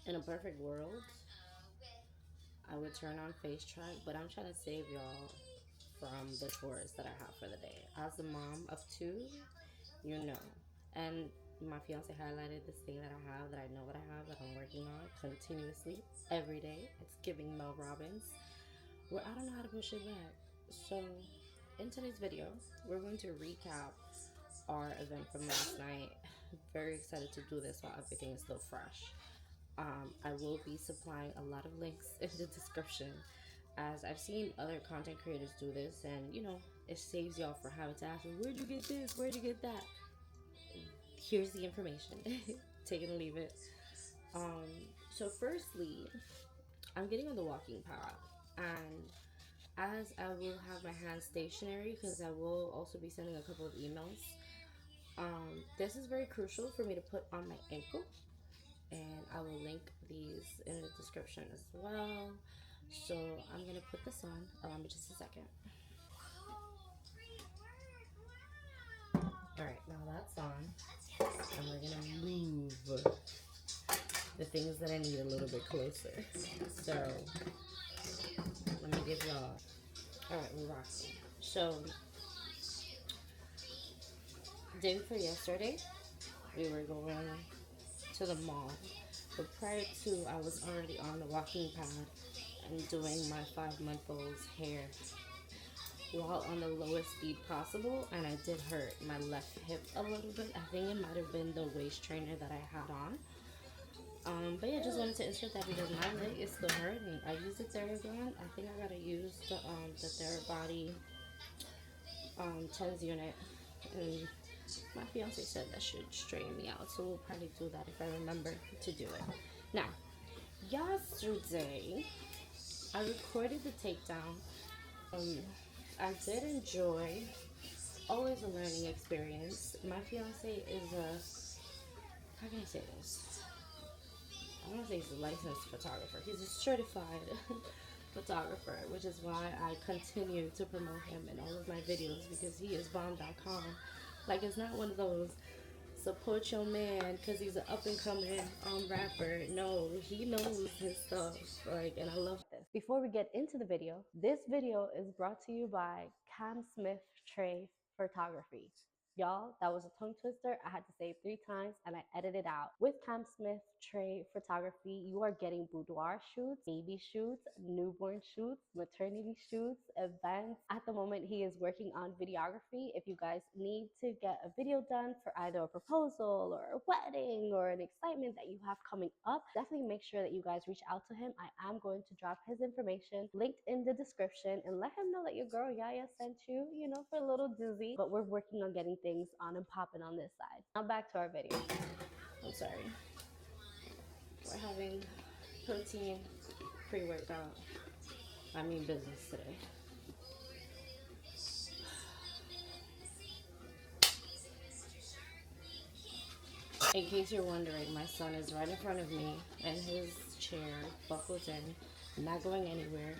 In a perfect world, I would turn on FaceTime, but I'm trying to save y'all from the chores that I have for the day. As a mom of two, you know. And my fiance highlighted this thing that I have, that I know what I have, that I'm working on continuously every day. It's giving Mel Robbins, where I don't know how to push it back. So, in today's video, we're going to recap our event from last night. Very excited to do this while everything is still fresh. I will be supplying a lot of links in the description, as I've seen other content creators do this, and it saves y'all for having to ask, where'd you get this? Where'd you get that? Here's the information. Take it and leave it. Um, so, firstly, I'm getting on the walking path, and as I will have my hands stationary because I will also be sending a couple of emails. This is very crucial for me to put on my ankle, and I will link these in the description as well. So I'm gonna put this on. Allow me just a second. All right, now that's on, and we're gonna move the things that I need a little bit closer. So let me give y'all. All right, we're rocking. So day before yesterday, we were going to the mall. But prior to, I was already on the walking pad and doing my 5-month-old's hair while on the lowest speed possible, and I did hurt my left hip a little bit. I think it might have been the waist trainer that I had on. But yeah, just wanted to insert that because my leg is still hurting. I used the Theragun. I think I gotta use the Therabody TENS unit, and my fiance said that should straighten me out. So we'll probably do that if I remember to do it. Now, yesterday I recorded the takedown. I did enjoy. Always a learning experience. My fiance is how can I say this? I don't want to say he's a licensed photographer. He's a certified photographer, which is why I continue to promote him in all of my videos, because he is bomb.com. Like, it's not one of those support your man because he's an up and coming rapper. No, he knows his stuff. Like, and I love this. Before we get into the video, this video is brought to you by Cam Smith Trey Photography. Y'all, that was a tongue twister. I had to say it 3 times and I edited it out. With Cam Smith Trey Photography, you are getting boudoir shoots, baby shoots, newborn shoots, maternity shoots, events. At the moment, he is working on videography. If you guys need to get a video done for either a proposal or a wedding or an excitement that you have coming up, definitely make sure that you guys reach out to him. I am going to drop his information linked in the description, and let him know that your girl Yaya sent you, for a little dizzy. But we're working on getting things on and popping on this side. Now back to our video. I'm sorry. We're having protein pre-workout. I mean business today. In case you're wondering, my son is right in front of me in his chair, buckled in, not going anywhere,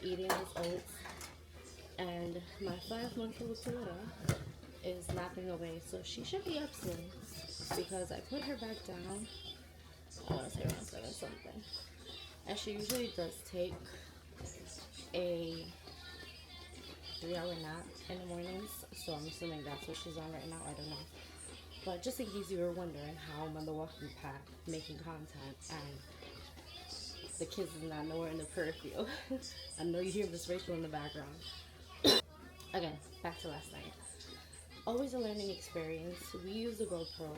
eating his oats, and my 5-month-old daughter is napping away, so she should be up soon because I put her back down. I want to say around 7 something, and she usually does take a 3-hour nap in the mornings, so I'm assuming that's what she's on right now. I don't know. But just in case you were wondering how I'm on the walking path making content and the kids is not nowhere in the peripheral. I know you hear Miss Rachel in the background. Again, back to last night. Always a learning experience. We use the GoPro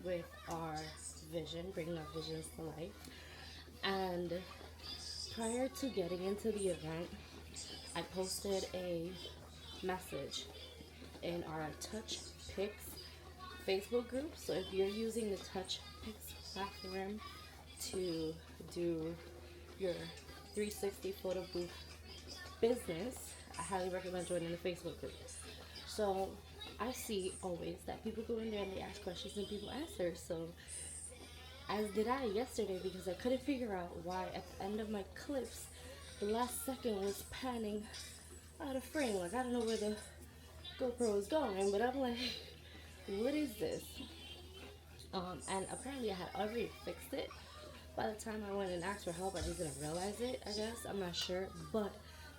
with our vision, bringing our visions to life. And prior to getting into the event, I posted a message in our Touch Pics Facebook group. So if you're using the Touch Pics platform to do your 360 photo booth business, I highly recommend joining the Facebook group. So I see always that people go in there and they ask questions and people answer. So as did I yesterday, because I couldn't figure out why at the end of my clips the last second was panning out of frame. Like, I don't know where the GoPro is going, but I'm like, what is this? And apparently I had already fixed it. by the time I went and asked for help, I just didn't realize it, I guess. I'm not sure. But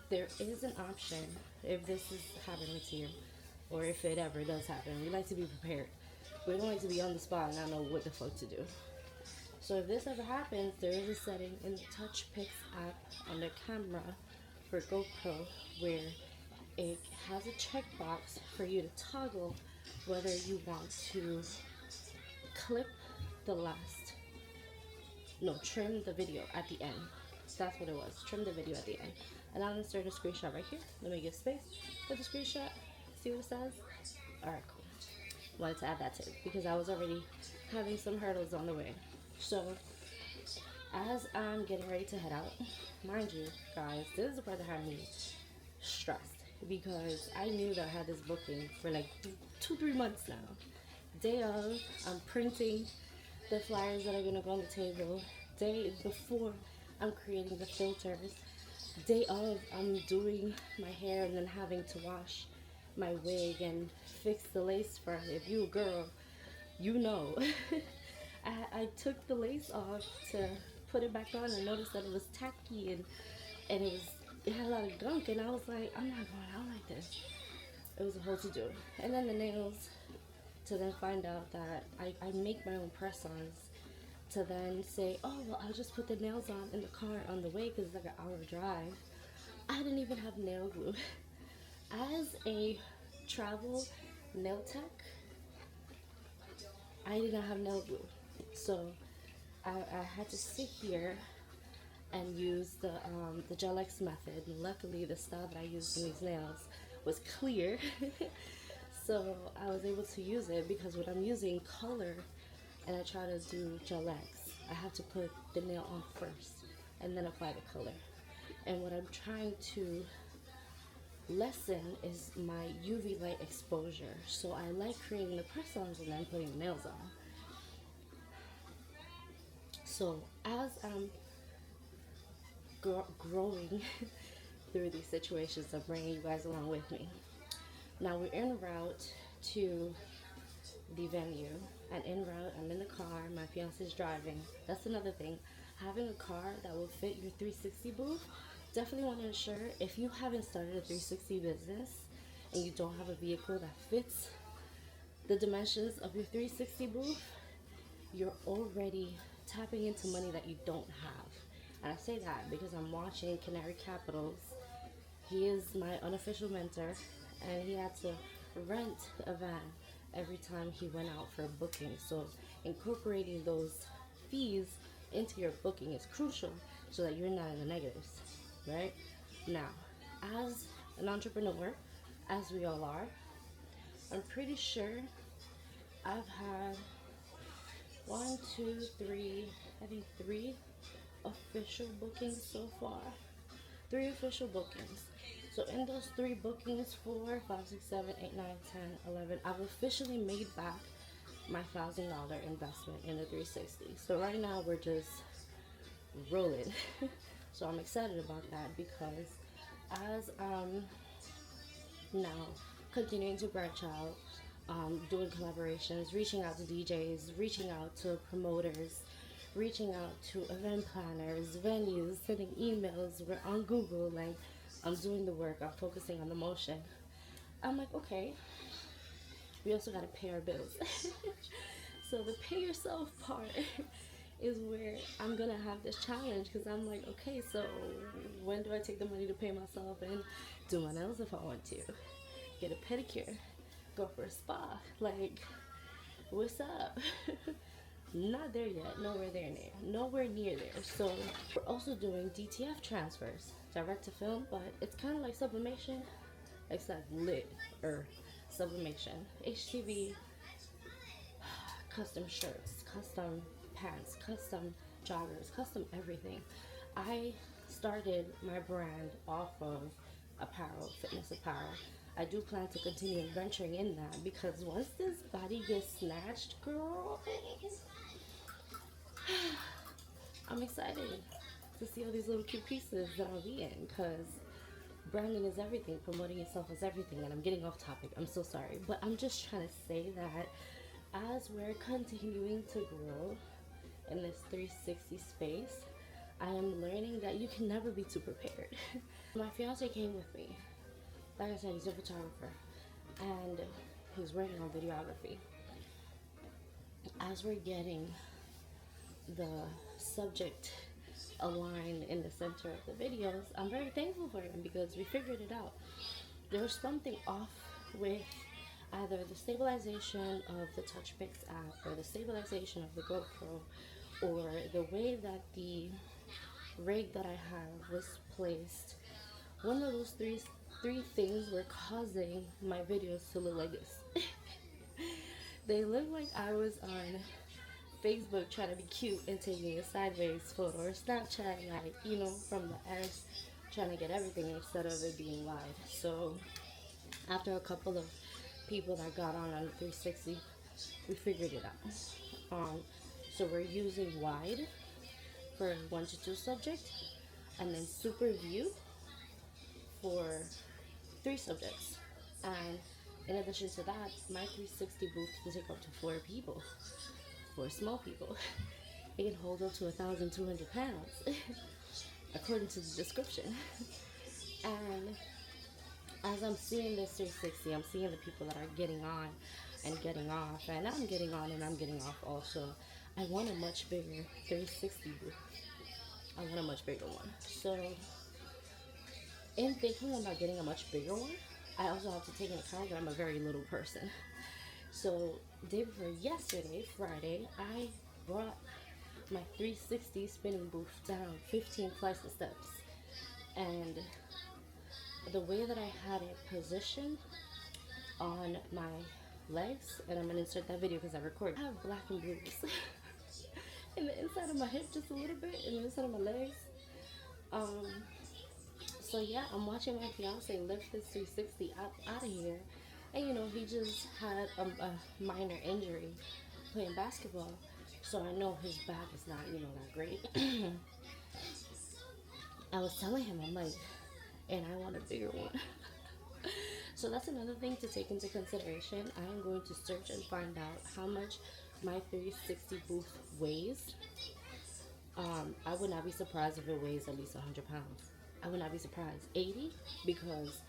there is an option if this is happening to you, or if it ever does happen. We like to be prepared. We don't like to be on the spot and not know what the fuck to do. So if this ever happens, there is a setting in the TouchPix app on the camera for GoPro where it has a checkbox for you to toggle whether you want to clip the last, no, trim the video at the end. That's what it was, trim the video at the end. And I'll insert a screenshot right here. Let me get space for the screenshot. See what it says? Alright, cool. Wanted to add that tip because I was already having some hurdles on the way. So, as I'm getting ready to head out, mind you, guys, this is the part that had me stressed because I knew that I had this booking for like 2-3 months now. Day of, I'm printing the flyers that are gonna go on the table. Day before, I'm creating the filters. Day of, I'm doing my hair and then having to wash my wig and fix the lace front. If you a girl, you know. I took the lace off to put it back on and noticed that it was tacky and it had a lot of gunk, and I was like, I'm not going out like this. It was a whole to do. And then the nails, to then find out that I make my own press-ons, to then say, oh, well, I'll just put the nails on in the car on the way because it's like an hour drive. I didn't even have nail glue. As a travel nail tech, I did not have nail glue. So I had to sit here and use the Gel X method. And luckily, the style that I used in these nails was clear. So I was able to use it because when I'm using color and I try to do Gel X, I have to put the nail on first and then apply the color. And what I'm trying to lessen is my UV light exposure. So I like creating the press-ons and then putting the nails on. So as I'm growing through these situations, I'm bringing you guys along with me. Now we're en route to the venue, and en route, I'm in the car, my fiance's driving. That's another thing. Having a car that will fit your 360 booth, definitely want to ensure if you haven't started a 360 business and you don't have a vehicle that fits the dimensions of your 360 booth, you're already tapping into money that you don't have. And I say that because I'm watching Canary Capitals. He is my unofficial mentor, and he had to rent a van every time he went out for a booking. So incorporating those fees into your booking is crucial so that you're not in the negatives, right? Now, as an entrepreneur, as we all are, I'm pretty sure I've had 3 official bookings so far. 3 official bookings. So in those 3 bookings, 4, 5, 6, 7, 8, 9, 10, 11, I've officially made back my $1,000 investment in the 360. So right now we're just rolling. So I'm excited about that because as now continuing to branch out, doing collaborations, reaching out to DJs, reaching out to promoters, reaching out to event planners, venues, sending emails. We're on Google, like I'm doing the work, I'm focusing on the motion. I'm like, okay, we also gotta pay our bills. So the pay yourself part is where I'm gonna have this challenge because I'm like, okay, so when do I take the money to pay myself and do my nails if I want to? Get a pedicure, go for a spa, like, what's up? Not there yet, nowhere near there. So we're also doing DTF transfers, direct to film, but it's kind of like sublimation, except lit or sublimation. HTV, custom shirts, custom pants, custom joggers, custom everything. I started my brand off of apparel, fitness apparel. I do plan to continue venturing in that because once this body gets snatched, girl, I'm excited to see all these little cute pieces that I'll be in because branding is everything, promoting yourself is everything, and I'm getting off topic. I'm so sorry, but I'm just trying to say that as we're continuing to grow in this 360 space, I am learning that you can never be too prepared. My fiance came with me. Like I said, he's a photographer and he's working on videography. As we're getting the subject aligned in the center of the videos, I'm very thankful for him because we figured it out. There was something off with either the stabilization of the TouchPix app or the stabilization of the GoPro or the way that the rig that I have was placed. One of those three things were causing my videos to look like this. They looked like I was on Facebook trying to be cute and taking a sideways photo, or Snapchat, like, you know, from the edge, trying to get everything instead of it being wide. So after a couple of people that got on the 360, we figured it out. So we're using wide for 1 to 2 subject, and then super view for 3 subjects. And in addition to that, my 360 booth can take up to 4 people. 4 small people. It can hold up to 1,200 pounds, according to the description. And as I'm seeing this 360, I'm seeing the people that are getting on and getting off, and I'm getting on and I'm getting off also. I want a much bigger 360 booth. I want a much bigger one. So in thinking about getting a much bigger one, I also have to take into account that I'm a very little person. So day before yesterday, Friday, I brought my 360 spinning booth down 15 flights of steps. And the way that I had it positioned on my legs, and I'm going to insert that video because I record, I have black and blues in the inside of my hip just a little bit, and the inside of my legs. So yeah, I'm watching my fiance lift this 360 out of here. And you know, he just had a minor injury playing basketball. So I know his back is not, you know, that great. I was telling him, I'm like, and I want a bigger one. So that's another thing to take into consideration. I am going to search and find out how much my 360 booth weighs. I would not be surprised if it weighs at least 100 pounds. I would not be surprised. 80, because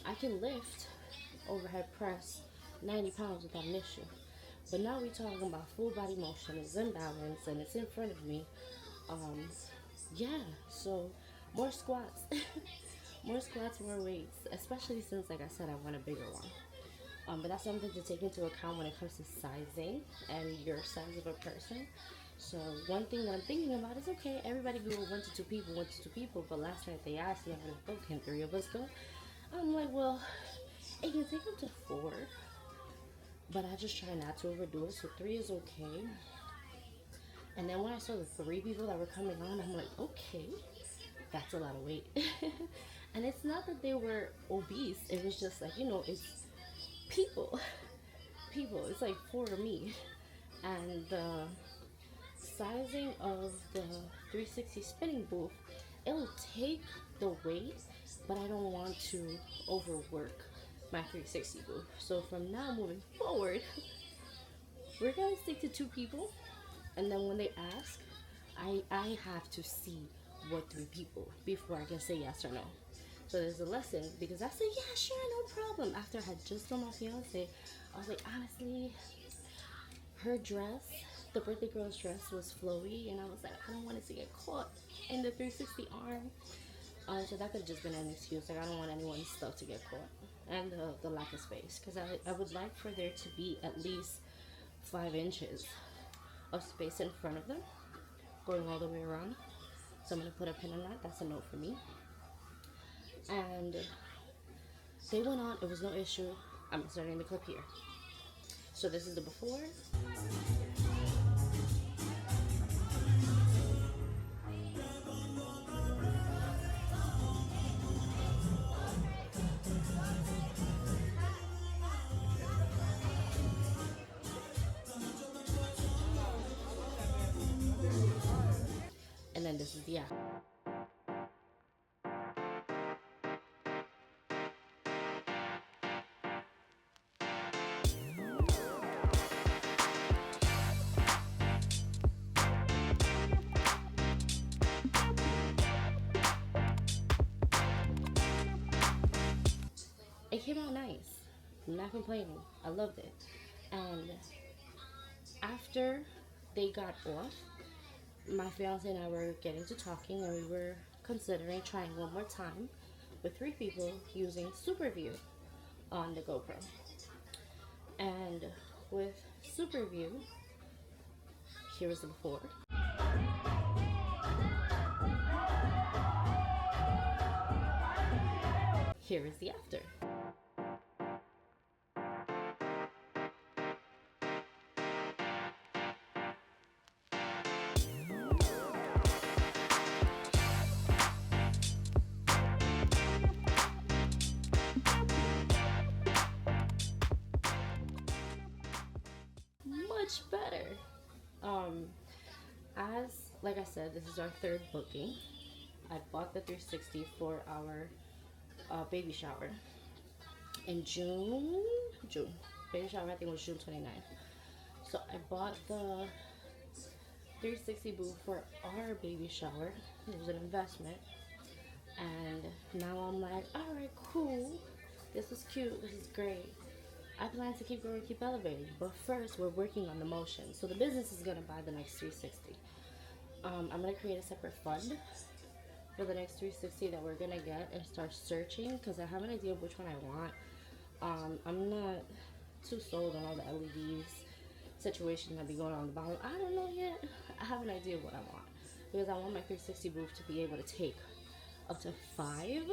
I can lift overhead press 90 pounds without an issue. But now we're talking about full body motion. It's in balance and it's in front of me. Yeah, so more squats. More squats, more weights, especially since, like I said, I want a bigger one. But that's something to take into account when it comes to sizing and your size of a person. So one thing that I'm thinking about is, okay, everybody go 1 to 2 people, 1 to 2 people. But last night they asked me, can 3 of us go? I'm like, well, it can take up to 4. But I just try not to overdo it. So 3 is okay. And then when I saw the 3 people that were coming on, I'm like, okay, that's a lot of weight. And it's not that they were obese. It was just like, you know, it's people. People. It's like 4 of me. And the sizing of the 360 spinning booth, it'll take the weight, but I don't want to overwork my 360 booth. So from now moving forward, we're going to stick to 2 people. And then when they ask, I have to see what 3 people before I can say yes or no. So there's a lesson, because I said, yeah, sure, no problem. After I had just told my fiance, I was like, honestly, her dress, the birthday girl's dress, was flowy, and I was like, I don't want it to get caught in the 360 arm. So that could have just been an excuse. Like, I don't want anyone's stuff to get caught, and the lack of space, because I would like for there to be at least 5 inches of space in front of them, going all the way around. So I'm gonna put a pin on that. That's a note for me. And they went on. It was no issue. I'm starting the clip here. So this is the before. And then this is the after. came out nice. I'm not complaining. I loved it. And after they got off, my fiance and I were getting to talking, and we were considering trying one more time with 3 people using SuperView on the GoPro. And with SuperView, here is the before. Here is the after. Much better. As like I said, this is our 3rd booking. I bought the 360 for our baby shower in June. Baby shower I think was June 29th. So I bought the 360 booth for our baby shower. It was an investment, and now I'm like, all right, cool. This is cute. This is great. I plan to keep growing, keep elevating. But first, we're working on the motion. So the business is gonna buy the next 360. I'm gonna create a separate fund for the next 360 that we're gonna get and start searching, because I have an idea of which one I want. I'm not too sold on all the LEDs situation that be going on the bottom. I don't know yet. I have an idea of what I want, because I want my 360 booth to be able to take up to 5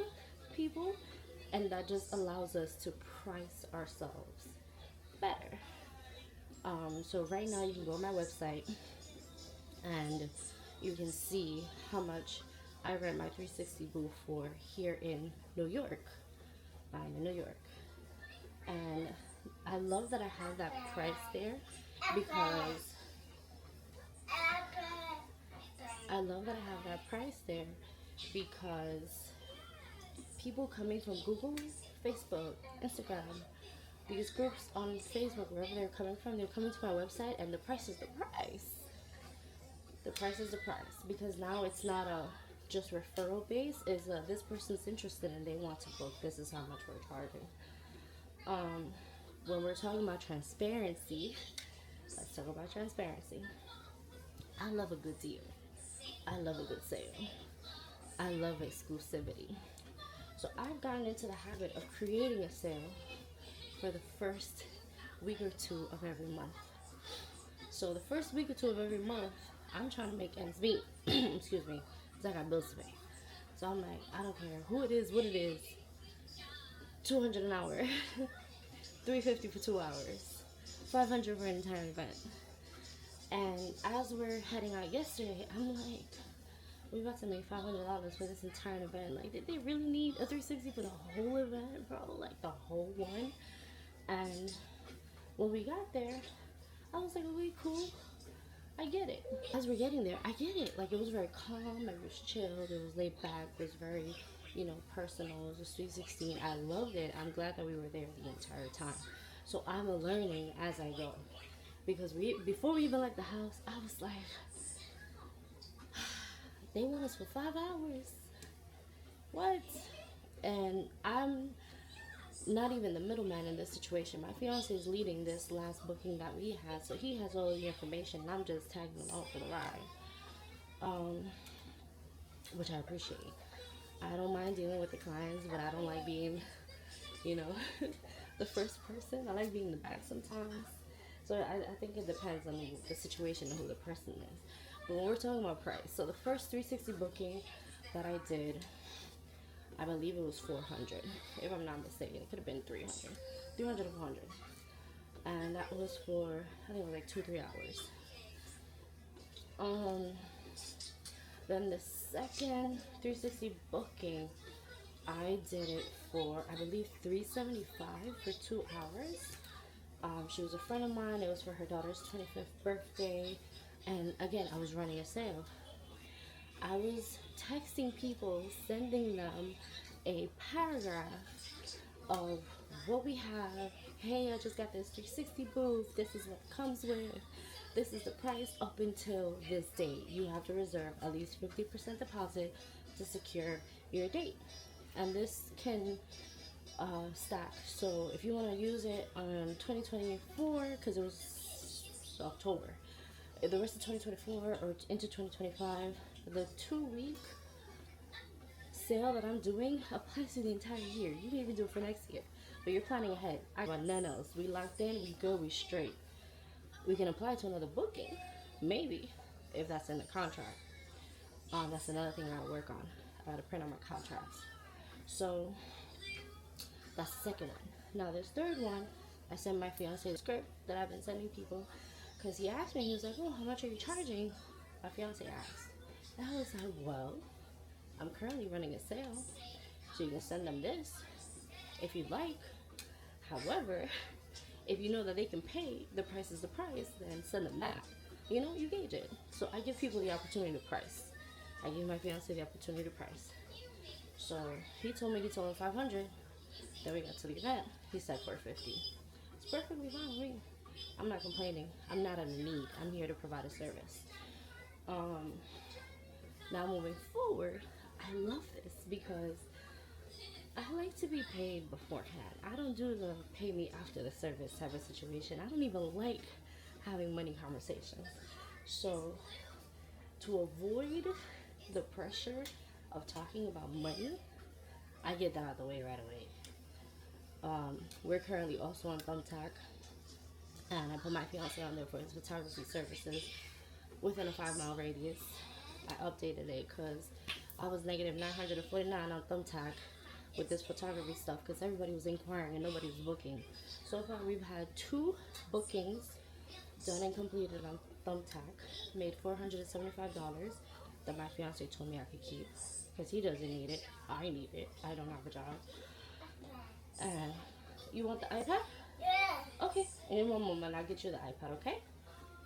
people, and that just allows us to price ourselves better. So right now you can go on my website and you can see how much I rent my 360 booth for here in New York. I'm in New York, and I love that I have that price there, because people coming from Google, Facebook, Instagram, these groups on Facebook, wherever they're coming from, they're coming to my website, and the price is the price. The price is the price, because now it's not a just referral base. Is this person's interested and they want to book. This is how much we're charging. When we're talking about transparency, let's talk about transparency. I love a good deal. I love a good sale. I love exclusivity. So I've gotten into the habit of creating a sale for the first week or 2 of every month. So the first week or 2 of every month, I'm trying to make ends meet. Excuse me, because I got bills to pay. So I'm like, I don't care who it is, what it is. $200 an hour, $350 for 2 hours, $500 for an entire event. And as we're heading out yesterday, I'm like, we about to make $500 for this entire event. Like, did they really need a 360 for the whole event, bro? Like, the whole one? And when we got there, I was like, okay, cool. I get it. As we're getting there, I get it. Like, it was very calm, it was chilled, it was laid back, it was very, personal. It was sweet 16. I loved it. I'm glad that we were there the entire time. So I'm learning as I go. Because before we even left the house, I was like, they want us for 5 hours. What? And I'm not even the middleman in this situation. My fiance is leading this last booking that we had, so he has all the information, and I'm just tagging along for the ride, which I appreciate. I don't mind dealing with the clients, but I don't like being, the first person. I like being in the back sometimes. So I think it depends on the situation and who the person is. But when we're talking about price, so the first 360 booking that I did, I believe it was 400, if I'm not mistaken. It could have been 300 or 400, and that was for, I think it was like 2-3 hours. Then the second 360 booking, I did it for, I believe, $375 for 2 hours. She was a friend of mine. It was for her daughter's 25th birthday, and again, I was running a sale. I was texting people, sending them a paragraph of what we have. Hey, I just got this 360 booth. This is what it comes with. This is the price up until this date. You have to reserve at least 50% deposit to secure your date. And this can stack. So if you want to use it on 2024, because it was October, the rest of 2024 or into 2025, the 2 week sale that I'm doing applies to the entire year. You can even do it for next year, but you're planning ahead. I got nanos. We locked in. We good. We straight. We can apply to another booking, maybe, if that's in the contract. That's another thing I gotta work on. I gotta print on my contracts. So that's the second one. Now this third one, I sent my fiance the script that I've been sending people, because he asked me. He was like, "Oh, how much are you charging?" My fiance asked. And I was like, "Well, I'm currently running a sale, so you can send them this if you'd like. However, if you know that they can pay, the price is the price, then send them that. You know, you gauge it." So I give people the opportunity to price. I give my fiance the opportunity to price. So he told him 500. Then we got to the event. He said 450. It's perfectly fine with me. I'm not complaining. I'm not in need. I'm here to provide a service. Now moving forward, I love this because I like to be paid beforehand. I don't do the pay me after the service type of situation. I don't even like having money conversations. So to avoid the pressure of talking about money, I get that out of the way right away. We're currently also on Thumbtack, and I put my fiance on there for his photography services within a 5 mile radius. I updated it because I was negative 949 on Thumbtack with this photography stuff because everybody was inquiring and nobody was booking. So far, we've had 2 bookings done and completed on Thumbtack, made $475 that my fiance told me I could keep because he doesn't need it. I need it. I don't have a job. And you want the iPad? Yeah. Okay. In one moment, I'll get you the iPad, okay?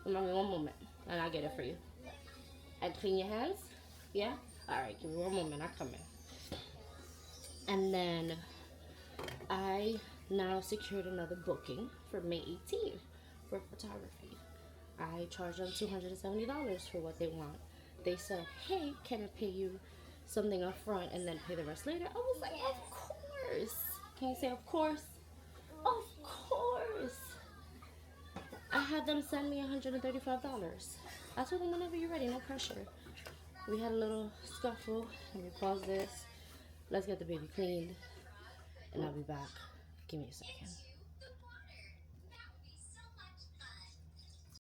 Give me 1 moment, and I'll get it for you. And clean your hands? Yeah? Alright, give me 1 moment. I'll come in. And then I now secured another booking for May 18th for photography. I charged them $270 for what they want. They said, "Hey, can I pay you something up front and then pay the rest later?" I was like, "Of course." Can you say of course? Of course. I had them send me $135. I told them whenever you're ready, no pressure. We had a little scuffle. Let me pause this. Let's get the baby cleaned, and I'll be back. Give me a second.